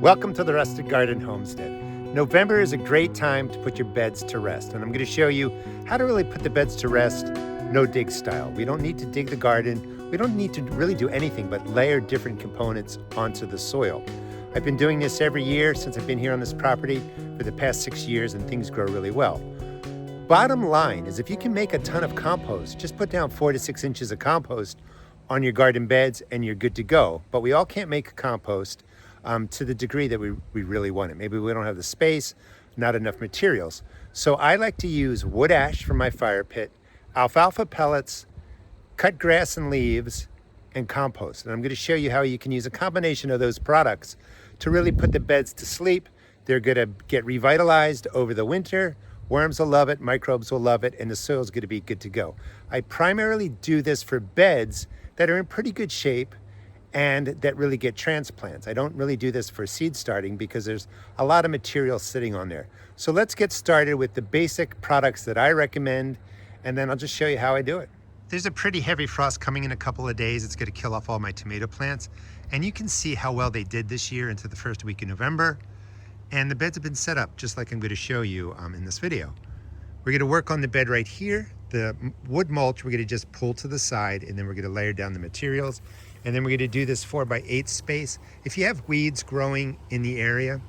Welcome to the Rustic Garden Homestead. November is a great time to put your beds to rest, and I'm going to show you how to really put the beds to rest no dig style. We don't need to dig the garden. We don't need to really do anything but layer different components onto the soil. I've been doing this every year since I've been here on this property for the past 6 years, and things grow really well. Bottom line is, if you can make a ton of compost, just put down 4 to 6 inches of compost on your garden beds and you're good to go. But we all can't make compost to the degree that we really want it. Maybe we don't have the space, not enough materials. So I like to use wood ash from my fire pit, alfalfa pellets, cut grass and leaves, and compost. And I'm going to show you how you can use a combination of those products to really put the beds to sleep. They're going to get revitalized over the winter. Worms will love it, microbes will love it, and the soil's going to be good to go. I primarily do this for beds that are in pretty good shape and that really get transplants. I don't really do this for seed starting because there's a lot of material sitting on there. So let's get started with the basic products that I recommend, and then I'll just show you how I do it. There's a pretty heavy frost coming in a couple of days. It's going to kill off all my tomato plants, and you can see how well they did this year into the first week of November. And the beds have been set up just like I'm going to show you in this video. We're going to work on the bed right here. The wood mulch we're going to just pull to the side, and then we're going to layer down the materials. And then we're going to do this 4x8 space. If you have weeds growing in the area,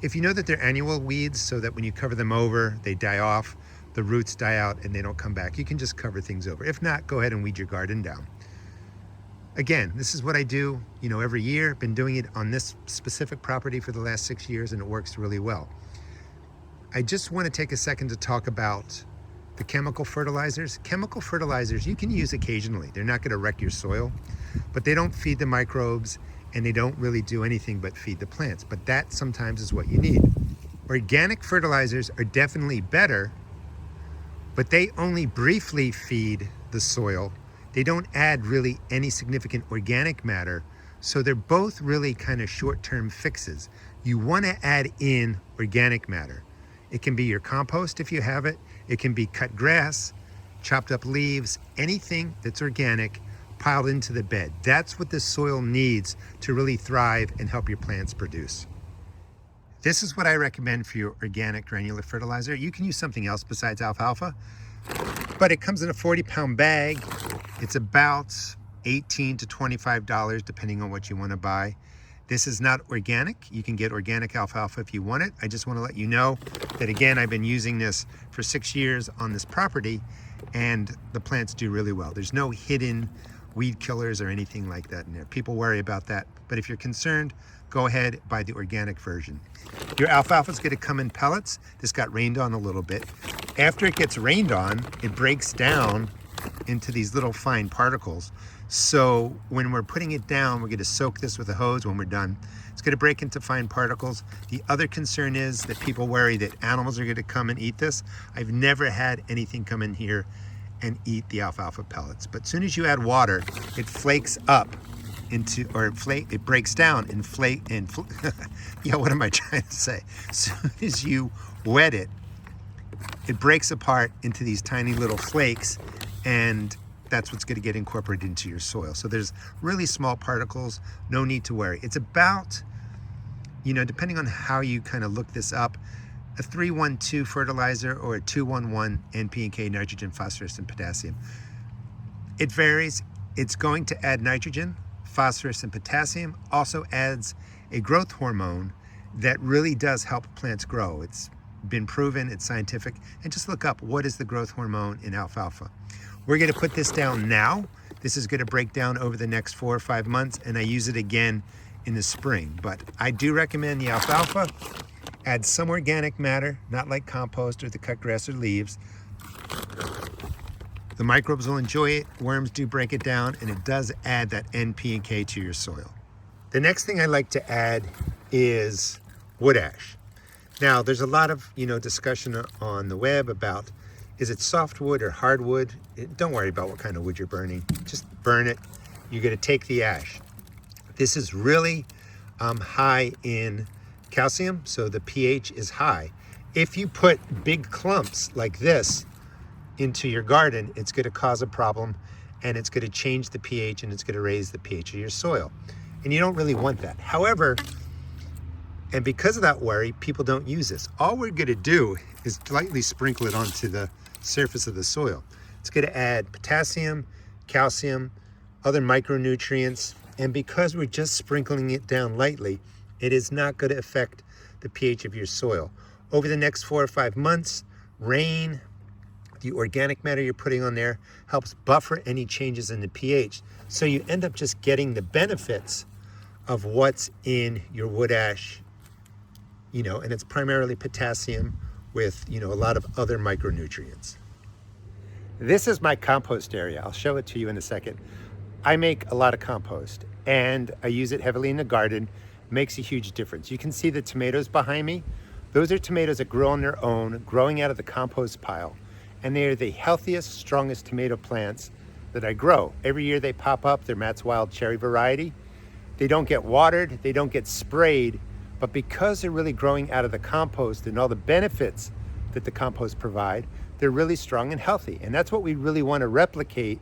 if you know that they're annual weeds, so that when you cover them over, they die off, the roots die out and they don't come back, you can just cover things over. If not, go ahead and weed your garden down. Again, this is what I do, every year. Been doing it on this specific property for the last 6 years, and it works really well. I just want to take a second to talk about the chemical fertilizers. Chemical fertilizers you can use occasionally. They're not going to wreck your soil, but they don't feed the microbes, and they don't really do anything but feed the plants. But that sometimes is what you need. Organic fertilizers are definitely better, but they only briefly feed the soil. They don't add really any significant organic matter. So they're both really kind of short-term fixes. You want to add in organic matter. It can be your compost if you have it. It can be cut grass, chopped up leaves, anything that's organic piled into the bed. That's what the soil needs to really thrive and help your plants produce. This is what I recommend for your organic granular fertilizer. You can use something else besides alfalfa, but it comes in a 40-pound bag. It's about $18 to $25 depending on what you want to buy. This is not organic. You can get organic alfalfa if you want it. I just want to let you know that, again, I've been using this for 6 years on this property, and the plants do really well. There's no hidden weed killers or anything like that in there. People worry about that, but if you're concerned, go ahead, buy the organic version. Your alfalfa is going to come in pellets. This got rained on a little bit. After it gets rained on, it breaks down into these little fine particles. So when we're putting it down, we're going to soak this with a hose when we're done. It's going to break into fine particles. The other concern is that people worry that animals are going to come and eat this. I've never had anything come in here and eat the alfalfa pellets. But as soon as you add water, it flakes up into, it breaks down and yeah, what am I trying to say? As soon as you wet it, it breaks apart into these tiny little flakes, and that's what's going to get incorporated into your soil. So there's really small particles, no need to worry. It's about, depending on how you kind of look this up, a 3-1-2 fertilizer or a 2-1-1 NPK, nitrogen, phosphorus, and potassium. It varies. It's going to add nitrogen, phosphorus, and potassium. Also adds a growth hormone that really does help plants grow. It's been proven, it's scientific. And just look up, what is the growth hormone in alfalfa? We're going to put this down now. This is going to break down over the next 4 or 5 months, and I use it again in the spring. But I do recommend the alfalfa. Add some organic matter, not like compost or the cut grass or leaves. The microbes will enjoy it. Worms do break it down, and it does add that N, P, and K to your soil. The next thing I like to add is wood ash. Now, there's a lot of discussion on the web about, is it softwood or hardwood? Don't worry about what kind of wood you're burning. Just burn it. You're going to take the ash. This is really high in calcium, so the pH is high. If you put big clumps like this into your garden, it's going to cause a problem, and it's going to change the pH, and it's going to raise the pH of your soil. And you don't really want that. However, And because of that worry, people don't use this. All we're gonna do is lightly sprinkle it onto the surface of the soil. It's gonna add potassium, calcium, other micronutrients, and because we're just sprinkling it down lightly, it is not gonna affect the pH of your soil. Over the next 4 or 5 months, rain, the organic matter you're putting on there helps buffer any changes in the pH. So you end up just getting the benefits of what's in your wood ash, and it's primarily potassium with, a lot of other micronutrients. This is my compost area. I'll show it to you in a second. I make a lot of compost and I use it heavily in the garden. It makes a huge difference. You can see the tomatoes behind me. Those are tomatoes that grow on their own, growing out of the compost pile. And they are the healthiest, strongest tomato plants that I grow. Every year they pop up. They're Matt's Wild Cherry variety. They don't get watered, they don't get sprayed, but because they're really growing out of the compost and all the benefits that the compost provide, they're really strong and healthy. And that's what we really want to replicate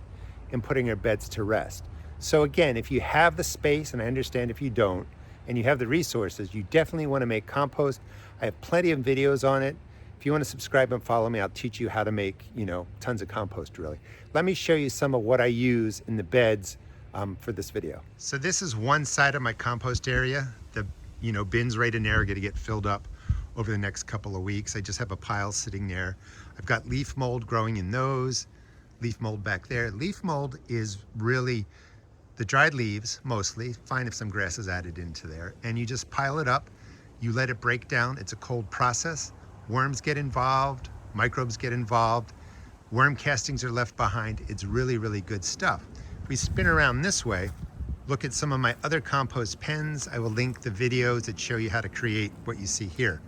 in putting our beds to rest. So again, if you have the space, and I understand if you don't, and you have the resources, you definitely want to make compost. I have plenty of videos on it. If you want to subscribe and follow me, I'll teach you how to make, tons of compost really. Let me show you some of what I use in the beds for this video. So this is one side of my compost area. The bins right in there are going to get filled up over the next couple of weeks. I just have a pile sitting there. I've got leaf mold growing in those, leaf mold back there. Leaf mold is really the dried leaves mostly, fine if some grass is added into there, and you just pile it up, you let it break down. It's a cold process. Worms get involved, microbes get involved, worm castings are left behind. It's really, really good stuff. If we spin around this way, look at some of my other compost pens. I will link the videos that show you how to create what you see here.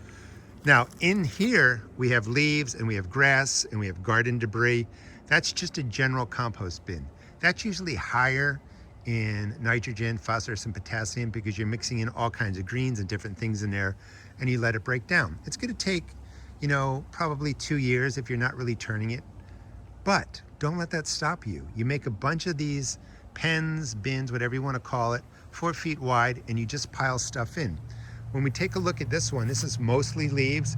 Now in here, we have leaves and we have grass and we have garden debris. That's just a general compost bin. That's usually higher in nitrogen, phosphorus, and potassium because you're mixing in all kinds of greens and different things in there and you let it break down. It's gonna take, probably 2 years if you're not really turning it, but don't let that stop you. You make a bunch of these pens, bins, whatever you want to call it, 4 feet wide, and you just pile stuff in. When we take a look at this one, this is mostly leaves.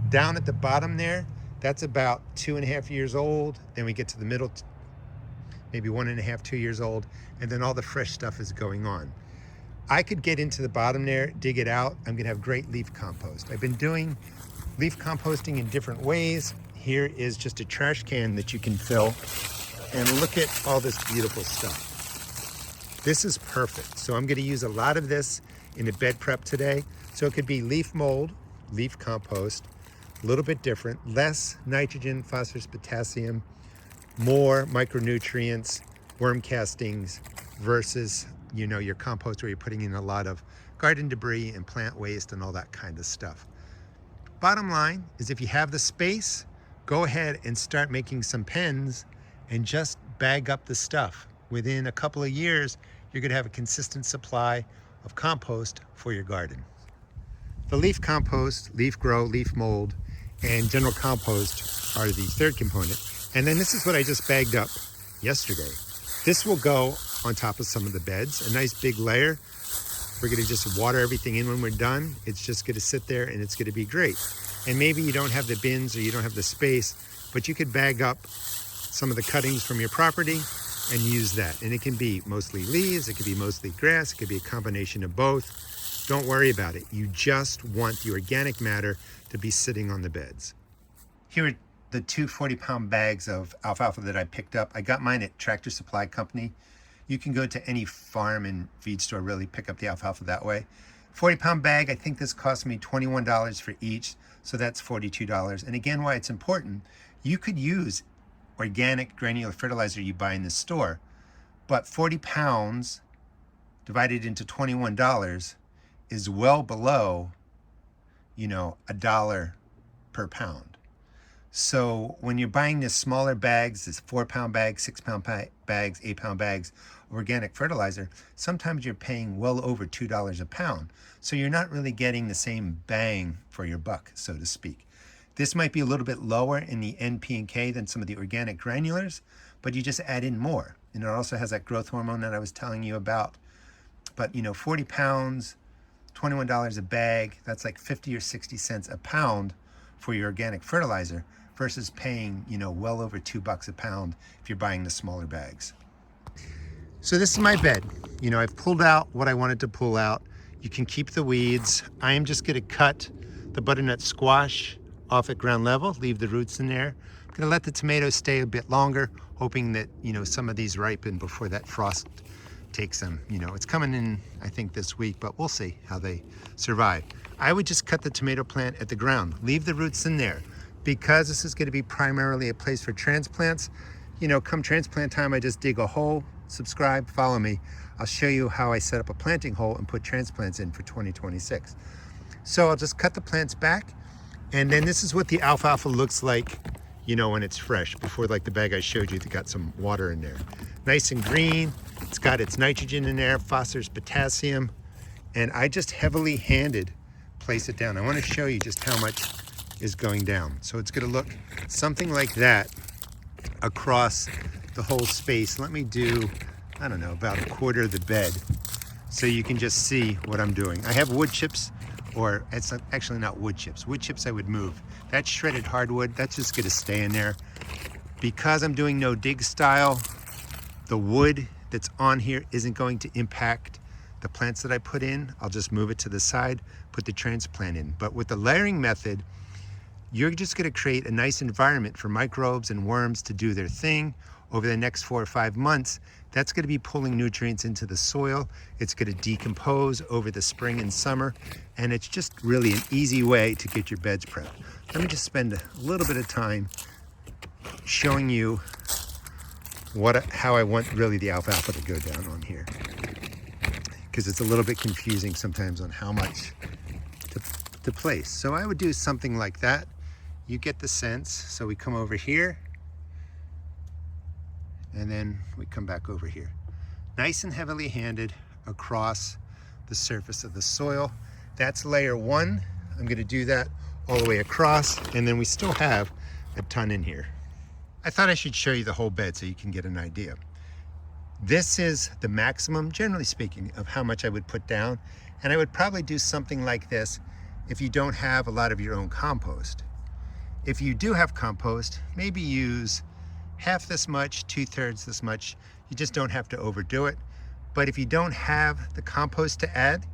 Down at the bottom there, that's about 2.5 years old. Then we get to the middle, maybe 1.5, 2 years old, and then all the fresh stuff is going on. I could get into the bottom there, dig it out. I'm gonna have great leaf compost. I've been doing leaf composting in different ways. Here is just a trash can that you can fill, and look at all this beautiful stuff. This is perfect. So I'm gonna use a lot of this in a bed prep today. So it could be leaf mold, leaf compost, a little bit different, less nitrogen, phosphorus, potassium, more micronutrients, worm castings versus, your compost where you're putting in a lot of garden debris and plant waste and all that kind of stuff. Bottom line is if you have the space, go ahead and start making some pens and just bag up the stuff. Within a couple of years, you're gonna have a consistent supply of compost for your garden. The leaf compost, leaf grow, leaf mold, and general compost are the third component. And then this is what I just bagged up yesterday. This will go on top of some of the beds, a nice big layer. We're gonna just water everything in when we're done. It's just gonna sit there and it's gonna be great. And maybe you don't have the bins or you don't have the space, but you could bag up some of the cuttings from your property and use that. And it can be mostly leaves, it could be mostly grass, it could be a combination of both. Don't worry about it. You just want the organic matter to be sitting on the beds. Here are the 2 40-pound bags of alfalfa that I picked up. I got mine at Tractor Supply Company. You can go to any farm and feed store, really pick up the alfalfa that way. 40-pound bag, I think this cost me $21 for each, so that's $42. And again, why it's important, you could use organic granular fertilizer you buy in the store, but 40 pounds divided into $21 is well below, $1 per pound. So when you're buying this smaller bags, this 4-pound bags, 6-pound bags, 8-pound bags of organic fertilizer, sometimes you're paying well over $2 a pound. So you're not really getting the same bang for your buck, so to speak. This might be a little bit lower in the N, P, and K than some of the organic granulars, but you just add in more. And it also has that growth hormone that I was telling you about. But 40 pounds $21 a bag. That's like 50 or 60 cents a pound for your organic fertilizer versus paying, well over $2 a pound if you're buying the smaller bags. So this is my bed. I've pulled out what I wanted to pull out. You can keep the weeds. I am just gonna cut the butternut squash off at ground level, leave the roots in there. I'm gonna let the tomatoes stay a bit longer, hoping that, some of these ripen before that frost takes them. It's coming in, I think, this week, but we'll see how they survive. I would just cut the tomato plant at the ground, leave the roots in there. Because this is gonna be primarily a place for transplants, come transplant time, I just dig a hole, subscribe, follow me. I'll show you how I set up a planting hole and put transplants in for 2026. So I'll just cut the plants back, and then this is what the alfalfa looks like, when it's fresh, before like the bag I showed you that got some water in there. Nice and green, it's got its nitrogen in there, phosphorus, potassium, and I just heavily handed place it down. I wanna show you just how much is going down. So it's gonna look something like that across the whole space. Let me do, I don't know, about a quarter of the bed so you can just see what I'm doing. I have wood chips, or it's actually not wood chips. Wood chips I would move. That's shredded hardwood, that's just gonna stay in there. Because I'm doing no dig style, the wood that's on here isn't going to impact the plants that I put in. I'll just move it to the side, put the transplant in. But with the layering method, you're just gonna create a nice environment for microbes and worms to do their thing over the next 4 or 5 months. That's gonna be pulling nutrients into the soil. It's gonna decompose over the spring and summer, and it's just really an easy way to get your beds prepped. Let me just spend a little bit of time showing you how I want really the alfalfa to go down on here, because it's a little bit confusing sometimes on how much to place. So I would do something like that. You get the sense. So we come over here, and then we come back over here. Nice and heavily handed across the surface of the soil. That's layer 1. I'm gonna do that all the way across, and then we still have a ton in here. I thought I should show you the whole bed so you can get an idea. This is the maximum, generally speaking, of how much I would put down, and I would probably do something like this if you don't have a lot of your own compost. If you do have compost, maybe use half this much, 2/3 this much. You just don't have to overdo it. But if you don't have the compost to add,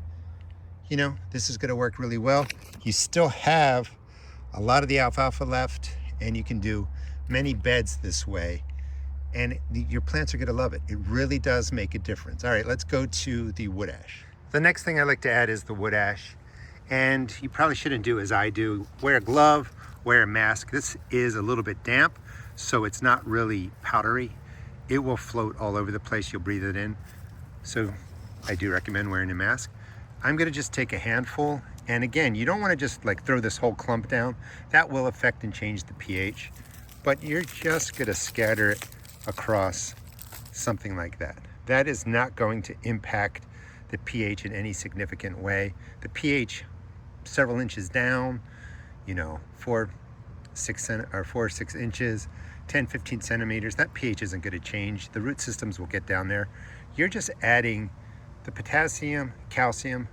this is gonna work really well. You still have a lot of the alfalfa left, and you can do many beds this way, and your plants are gonna love it. It really does make a difference. All right, let's go to the wood ash. The next thing I like to add is the wood ash, and you probably shouldn't do as I do. Wear a glove, wear a mask. This is a little bit damp, so it's not really powdery. It will float all over the place. You'll breathe it in. So I do recommend wearing a mask. I'm gonna just take a handful, and again, you don't wanna just like throw this whole clump down. That will affect and change the pH, but you're just gonna scatter it across something like that. That is not going to impact the pH in any significant way. The pH several inches down, 4 or 6 inches, 10, 15 centimeters, that pH isn't gonna change. The root systems will get down there. You're just adding the potassium, calcium,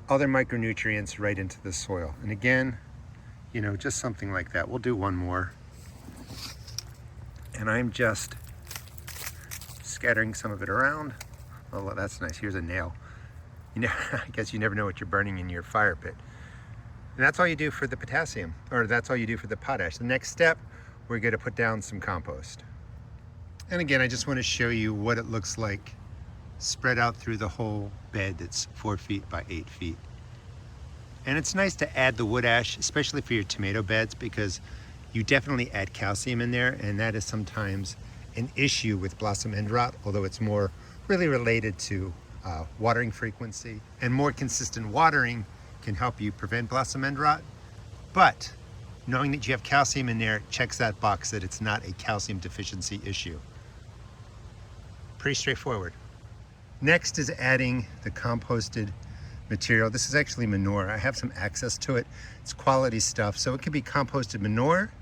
other micronutrients right into the soil. And again, just something like that. We'll do one more. And I'm just scattering some of it around. Oh, that's nice. Here's a nail. I guess you never know what you're burning in your fire pit. And that's all you do for the potassium, or that's all you do for the potash. The next step, we're gonna put down some compost. And again, I just wanna show you what it looks like spread out through the whole bed that's 4 feet by 8 feet. And it's nice to add the wood ash, especially for your tomato beds, because you definitely add calcium in there, and that is sometimes an issue with blossom end rot, although it's more really related to watering frequency. And more consistent watering can help you prevent blossom end rot. But knowing that you have calcium in there checks that box that it's not a calcium deficiency issue. Pretty straightforward. Next is adding the composted material. This is actually manure. I have some access to it. It's quality stuff. So it could be composted manure,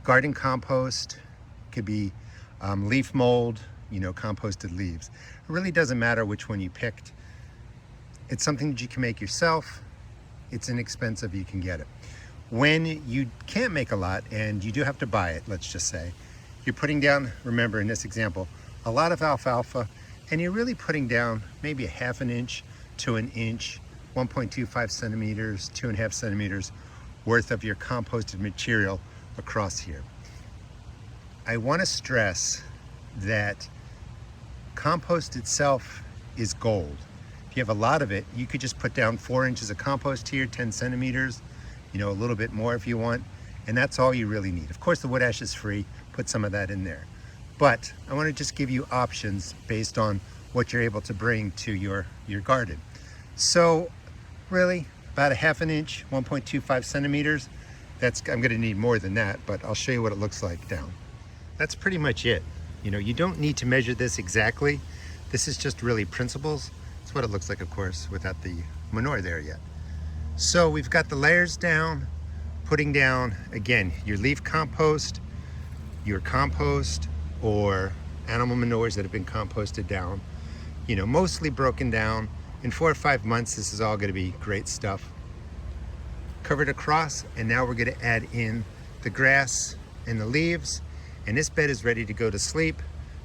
garden compost, it could be leaf mold, composted leaves. It really doesn't matter which one you picked. It's something that you can make yourself. It's inexpensive, you can get it. When you can't make a lot and you do have to buy it, let's just say, you're putting down, remember in this example, a lot of alfalfa, and you're really putting down maybe a half an inch to an inch, 1.25 centimeters, 2.5 centimeters worth of your composted material across here. I want to stress that compost itself is gold. If you have a lot of it, you could just put down 4 inches of compost here, 10 centimeters, a little bit more if you want, and that's all you really need. Of course, the wood ash is free, put some of that in there. But I want to just give you options based on what you're able to bring to your garden. So really, about a half an inch, 1.25 centimeters. I'm going to need more than that, but I'll show you what it looks like down. That's pretty much it. You don't need to measure this exactly. This is just really principles. It's what it looks like, of course, without the manure there yet. So we've got the layers down, putting down, again, your leaf compost, your compost, or animal manures that have been composted down, mostly broken down. In 4 or 5 months, this is all going to be great stuff. Covered across, and now we're going to add in the grass and the leaves, and this bed is ready to go to sleep,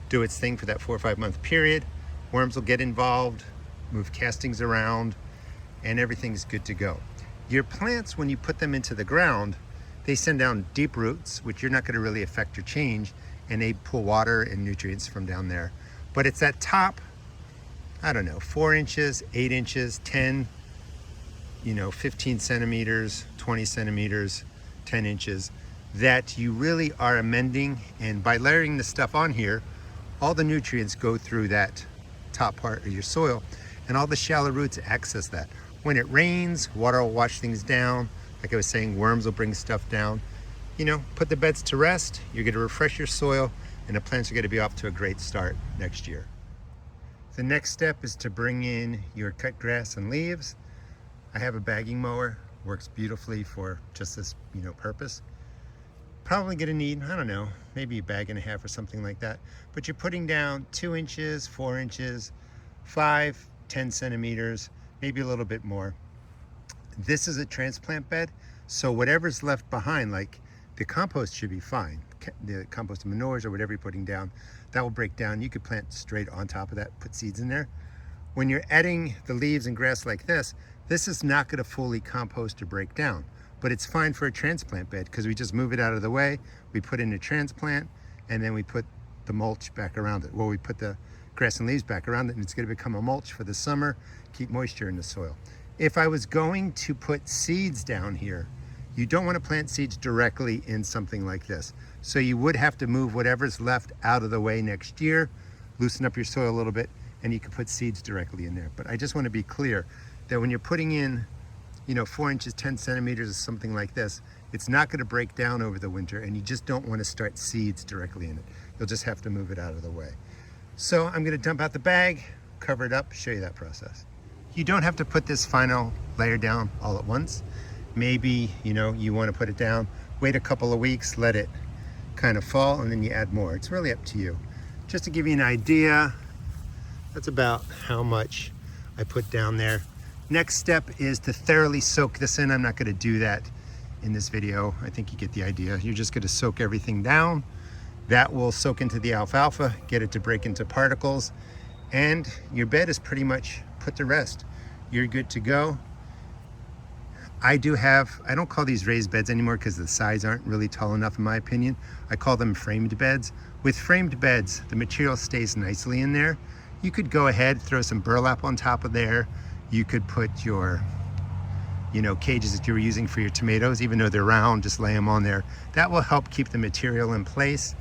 do its thing for that 4 or 5 month period. Worms will get involved, move castings around, and everything's good to go. Your plants, when you put them into the ground, they send down deep roots, which you're not going to really affect or change, and they pull water and nutrients from down there. But it's that top, 4 inches, 8 inches, 10, 15 centimeters, 20 centimeters, 10 inches, that you really are amending. And by layering the stuff on here, all the nutrients go through that top part of your soil, and all the shallow roots access that. When it rains, water will wash things down. Like I was saying, worms will bring stuff down. Put the beds to rest, you're going to refresh your soil, and the plants are going to be off to a great start next year. The next step is to bring in your cut grass and leaves. I have a bagging mower, works beautifully for just this purpose. Probably going to need, maybe a bag and a half or something like that. But you're putting down 2 inches, 4 inches, 5, 10 centimeters, maybe a little bit more. This is a transplant bed, so whatever's left behind, like the compost, should be fine. The composted manures or whatever you're putting down, that will break down. You could plant straight on top of that, put seeds in there. When you're adding the leaves and grass like this is not going to fully compost or break down, but it's fine for a transplant bed because we just move it out of the way, we put in a transplant, and then we put the mulch back around it. Well, we put the grass and leaves back around it, and it's going to become a mulch for the summer, keep moisture in the soil. If I was going to put seeds down here, you don't want to plant seeds directly in something like this. So you would have to move whatever's left out of the way next year, loosen up your soil a little bit, and you can put seeds directly in there. But I just want to be clear that when you're putting in 4 inches, 10 centimeters or something like this, it's not going to break down over the winter, and you just don't want to start seeds directly in it. You'll just have to move it out of the way. So I'm going to dump out the bag, cover it up, show you that process. You don't have to put this final layer down all at once. Maybe, you want to put it down, wait a couple of weeks, let it kind of fall, and then you add more. It's really up to you. Just to give you an idea, that's about how much I put down there. Next step is to thoroughly soak this in. I'm not going to do that in this video. I think you get the idea. You're just going to soak everything down. That will soak into the alfalfa, get it to break into particles, and your bed is pretty much put to rest. You're good to go. I don't call these raised beds anymore because the sides aren't really tall enough in my opinion. I call them framed beds. With framed beds, the material stays nicely in there. You could go ahead, throw some burlap on top of there. You could put your, cages that you were using for your tomatoes, even though they're round, just lay them on there. That will help keep the material in place.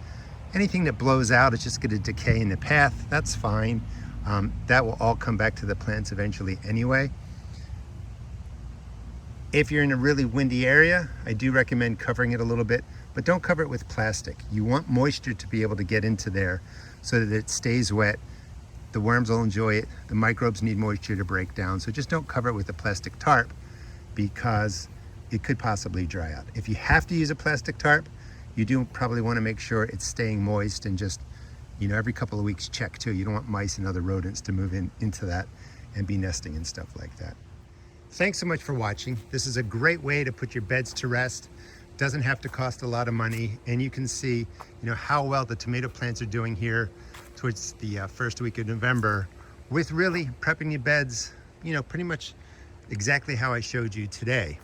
Anything that blows out is just going to decay in the path. That's fine. That will all come back to the plants eventually anyway. If you're in a really windy area, I do recommend covering it a little bit, but don't cover it with plastic. You want moisture to be able to get into there so that it stays wet. The worms will enjoy it. The microbes need moisture to break down. So just don't cover it with a plastic tarp because it could possibly dry out. If you have to use a plastic tarp, you do probably want to make sure it's staying moist and just, every couple of weeks check too. You don't want mice and other rodents to move into that and bee nesting and stuff like that. Thanks so much for watching. This is a great way to put your beds to rest. Doesn't have to cost a lot of money, and you can see, how well the tomato plants are doing here towards the first week of November with really prepping your beds, pretty much exactly how I showed you today.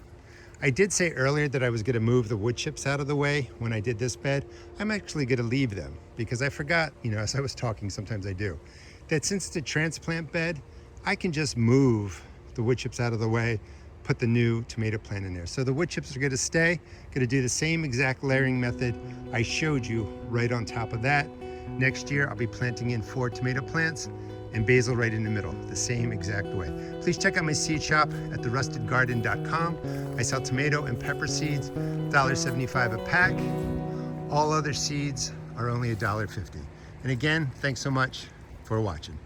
I did say earlier that I was going to move the wood chips out of the way when I did this bed. I'm actually going to leave them because I forgot, as I was talking, sometimes I do, that since it's a transplant bed, I can just move the wood chips out of the way, put the new tomato plant in there. So the wood chips are going to stay, going to do the same exact layering method I showed you right on top of that. Next year, I'll be planting in 4 tomato plants and basil right in the middle, the same exact way. Please check out my seed shop at therustedgarden.com. I sell tomato and pepper seeds, $1.75 a pack. All other seeds are only $1.50. And again, thanks so much for watching.